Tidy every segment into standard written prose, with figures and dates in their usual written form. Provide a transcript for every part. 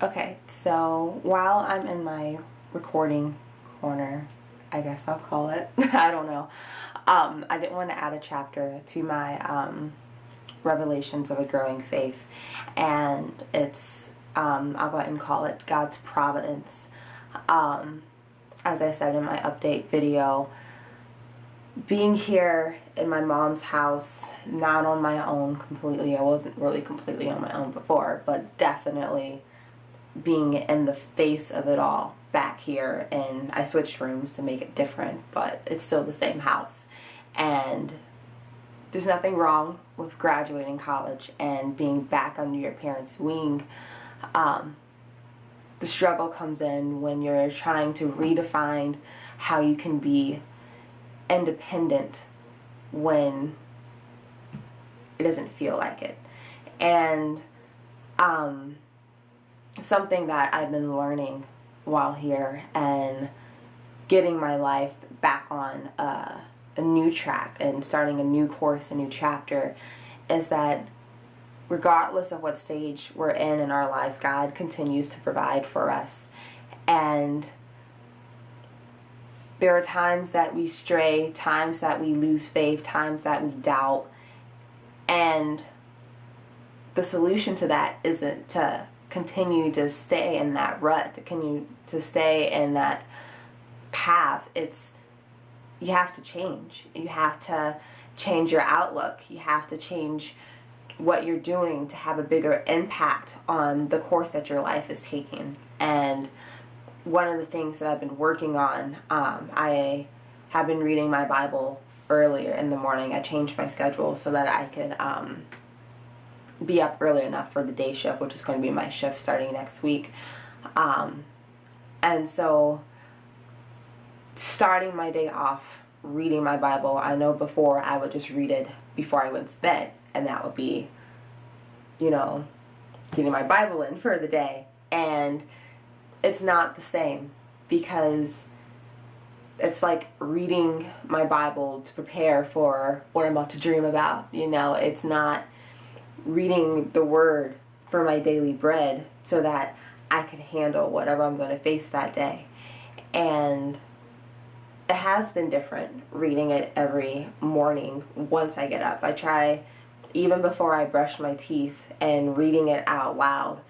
Okay, so while I'm in my recording corner, I guess I'll call it, I don't know, I didn't want to add a chapter to my Revelations of a Growing Faith, and I'll go ahead and call it God's Providence. As I said in my update video, being here in my mom's house, not on my own completely, I wasn't really completely on my own before, but definitely being in the face of it all back here, and I switched rooms to make it different, but it's still the same house. And there's nothing wrong with graduating college and being back under your parents' wing. The struggle comes in when you're trying to redefine how you can be independent when it doesn't feel like it. And something that I've been learning while here and getting my life back on a new track and starting a new course, a new chapter, is that regardless of what stage we're in our lives, God continues to provide for us. And there are times that we stray, times that we lose faith, times that we doubt, and the solution to that isn't to continue to stay in that rut, to continue to stay in that path. You have to change. You have to change your outlook. You have to change what you're doing to have a bigger impact on the course that your life is taking. And one of the things that I've been working on, I have been reading my Bible earlier in the morning. I changed my schedule so that I could be up early enough for the day shift, which is going to be my shift starting next week. And so starting my day off reading my Bible, I know before I would just read it before I went to bed, and that would be, getting my Bible in for the day. And it's not the same, because it's like reading my Bible to prepare for what I'm about to dream about. It's not reading the Word for my daily bread so that I can handle whatever I'm going to face that day. And it has been different reading it every morning once I get up. I try, even before I brush my teeth, and reading it out loud.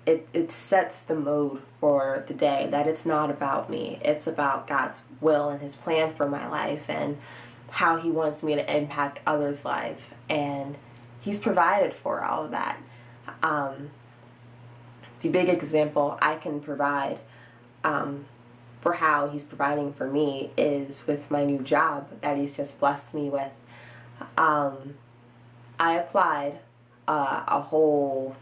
It sets the mood for the day, that it's not about me. It's about God's will and His plan for my life and how He wants me to impact others' lives. And He's provided for all of that. The big example I can provide for how He's providing for me is with my new job that He's just blessed me with. I applied a whole,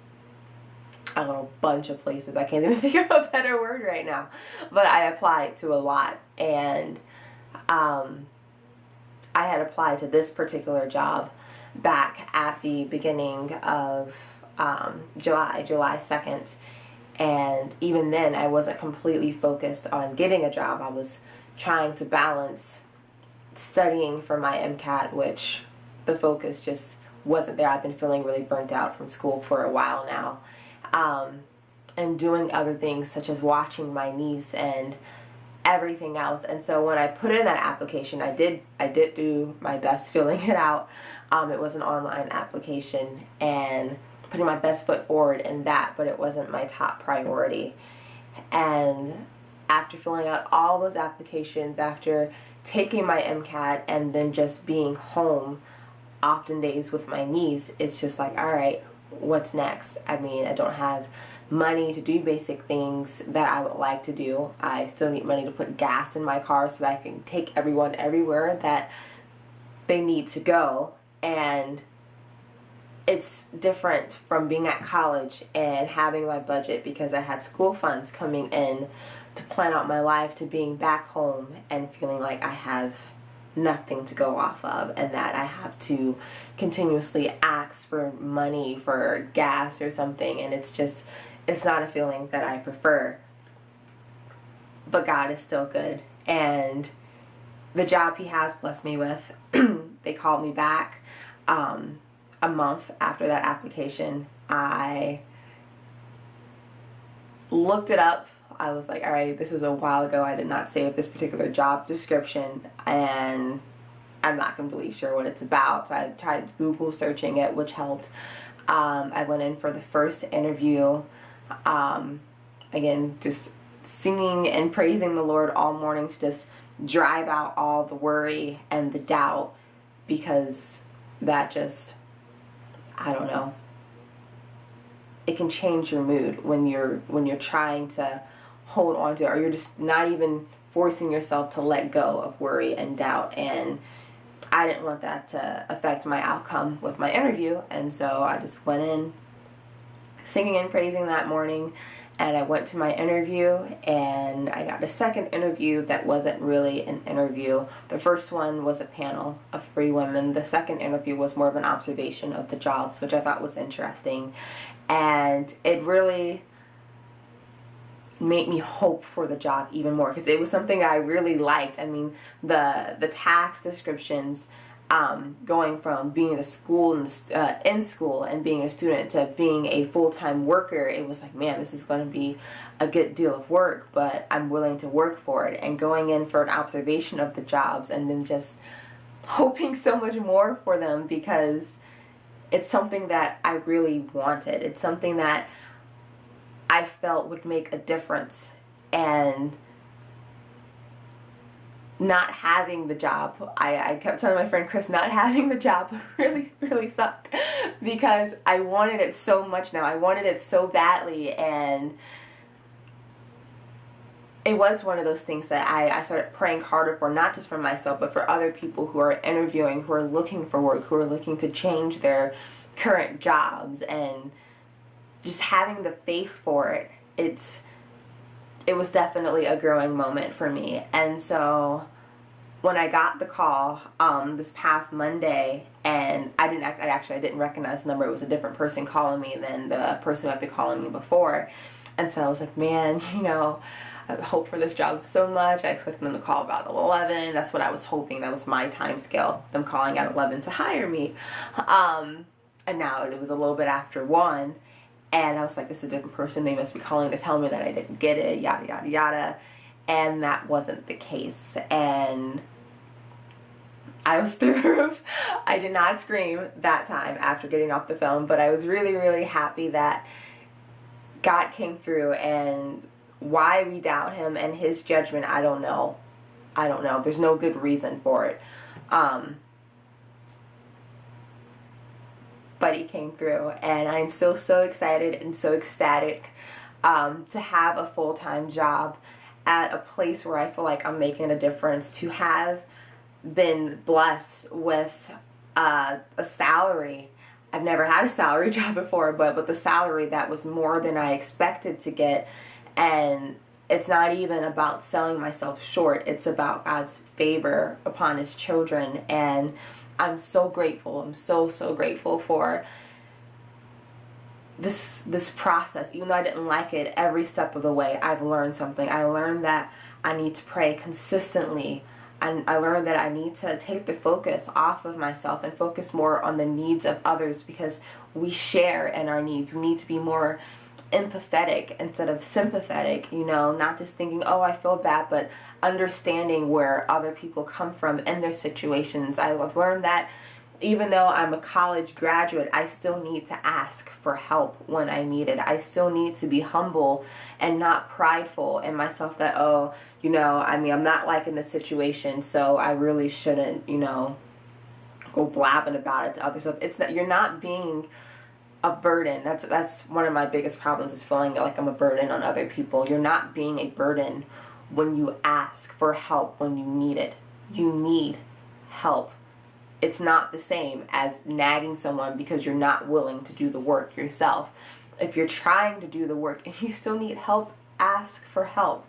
bunch of places. I can't even think of a better word right now. But I applied to a lot. And I had applied to this particular job back at the beginning of July 2nd. And even then, I wasn't completely focused on getting a job. I was trying to balance studying for my MCAT, which the focus just wasn't there. I've been feeling really burnt out from school for a while now. And doing other things such as watching my niece and everything else. And so when I put in that application, I did do my best filling it out. It was an online application, and putting my best foot forward in that, but it wasn't my top priority. And after filling out all those applications, after taking my MCAT, and then just being home often days with my niece, it's just like, all right, what's next? I mean, I don't have money to do basic things that I would like to do. I still need money to put gas in my car so that I can take everyone everywhere that they need to go. And it's different from being at college and having my budget because I had school funds coming in to plan out my life, to being back home and feeling like I have nothing to go off of, and that I have to continuously ask for money for gas or something. And it's not a feeling that I prefer. But God is still good, and the job He has blessed me with, they called me back a month after that application. I looked it up. I was like, all right, this was a while ago. I did not save this particular job description, and I'm not completely sure what it's about. So I tried Google searching it, which helped. I went in for the first interview. Again, just singing and praising the Lord all morning to just drive out all the worry and the doubt, because that just, I don't know, it can change your mood when you're trying to hold on to it, or you're just not even forcing yourself to let go of worry and doubt. And I didn't want that to affect my outcome with my interview, and so I just went in singing and praising that morning. And I went to my interview, and I got a second interview that wasn't really an interview. The first one was a panel of 3 women. The second interview was more of an observation of the jobs, which I thought was interesting. And it really made me hope for the job even more, because it was something I really liked. I mean, the task descriptions, going from being in school and being a student to being a full-time worker, it was like, man, this is going to be a good deal of work, but I'm willing to work for it. And going in for an observation of the jobs, and then just hoping so much more for them, because it's something that I really wanted. It's something that I felt would make a difference. And not having the job, I kept telling my friend Chris, not having the job really, really sucked, because I wanted it so much now. I wanted it so badly, and it was one of those things that I started praying harder for, not just for myself, but for other people who are interviewing, who are looking for work, who are looking to change their current jobs, and just having the faith for it. It was definitely a growing moment for me. And so when I got the call this past Monday, and I didn't recognize the number. It was a different person calling me than the person who had been calling me before. And so I was like, man, I hope for this job so much. I expected them to call about 11. That's what I was hoping. That was my time scale, them calling at 11 to hire me. And now it was a little bit after 1. And I was like, this is a different person. They must be calling to tell me that I didn't get it, yada, yada, yada. And that wasn't the case. And I was through the roof. I did not scream that time after getting off the phone, but I was really, really happy that God came through. And why we doubt him and his judgment, I don't know. There's no good reason for it. But he came through, and I'm still so excited and so ecstatic to have a full-time job at a place where I feel like I'm making a difference, to have been blessed with a salary. I've never had a salary job before, but with the salary that was more than I expected to get. And it's not even about selling myself short. It's about God's favor upon his children. And I'm so grateful. I'm so, so grateful for this process. Even though I didn't like it every step of the way, I've learned something. I learned that I need to pray consistently. And I learned that I need to take the focus off of myself and focus more on the needs of others, because we share in our needs. We need to be more empathetic instead of sympathetic, not just thinking, oh, I feel bad, but understanding where other people come from in their situations. I've learned that even though I'm a college graduate, I still need to ask for help when I need it. I still need to be humble and not prideful in myself that, I'm not liking the situation, so I really shouldn't, go blabbing about it to others. So you're not being a burden. That's one of my biggest problems, is feeling like I'm a burden on other people. You're not being a burden when you ask for help when you need it. You need help. It's not the same as nagging someone because you're not willing to do the work yourself. If you're trying to do the work and you still need help, ask for help.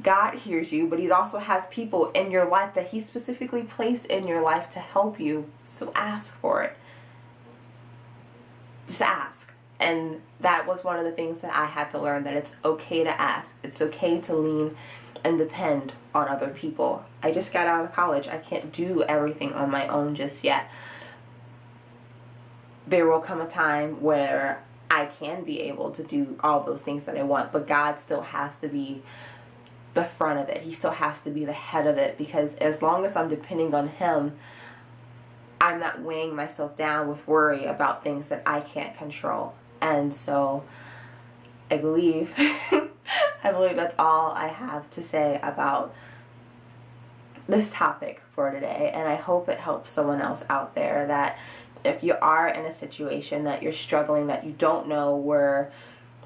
God hears you, but he also has people in your life that he specifically placed in your life to help you. So ask for it. Just ask. And that was one of the things that I had to learn, that it's okay to ask. It's okay to lean and depend on other people. I just got out of college. I can't do everything on my own just yet. There will come a time where I can be able to do all those things that I want, but God still has to be the front of it. He still has to be the head of it, because as long as I'm depending on Him, I'm not weighing myself down with worry about things that I can't control. And so I believe I believe that's all I have to say about this topic for today. And I hope it helps someone else out there, that if you are in a situation that you're struggling, that you don't know where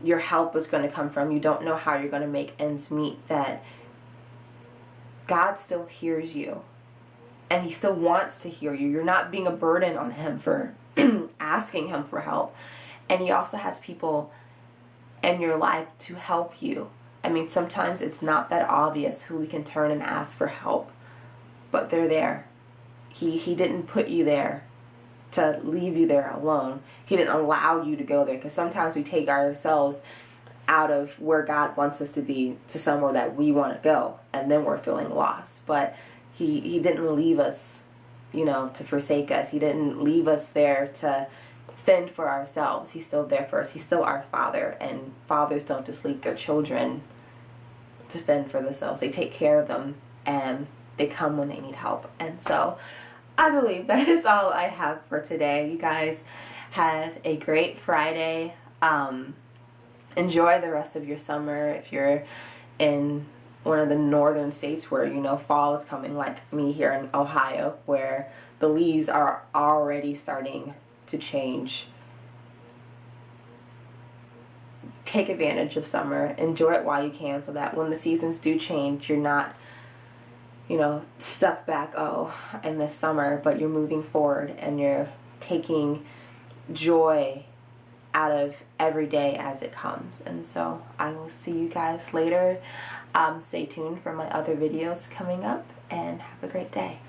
your help is going to come from, you don't know how you're going to make ends meet, that God still hears you and He still wants to hear you. You're not being a burden on Him for asking Him for help. And He also has people in your life to help you. I mean, sometimes it's not that obvious who we can turn and ask for help, but they're there. He didn't put you there to leave you there alone. He didn't allow you to go there, because sometimes we take ourselves out of where God wants us to be to somewhere that we want to go, and then we're feeling lost. But He didn't leave us, to forsake us. He didn't leave us there to fend for ourselves. He's still there for us. He's still our Father, and fathers don't just leave their children to fend for themselves. They take care of them, and they come when they need help. And so I believe that is all I have for today. You guys have a great Friday. Enjoy the rest of your summer. If you're in one of the northern states where fall is coming, like me here in Ohio, where the leaves are already starting to change, take advantage of summer. Enjoy it while you can, so that when the seasons do change, you're not stuck back, oh, I miss summer, but you're moving forward and you're taking joy out of every day as it comes. And so I will see you guys later. Stay tuned for my other videos coming up, and have a great day.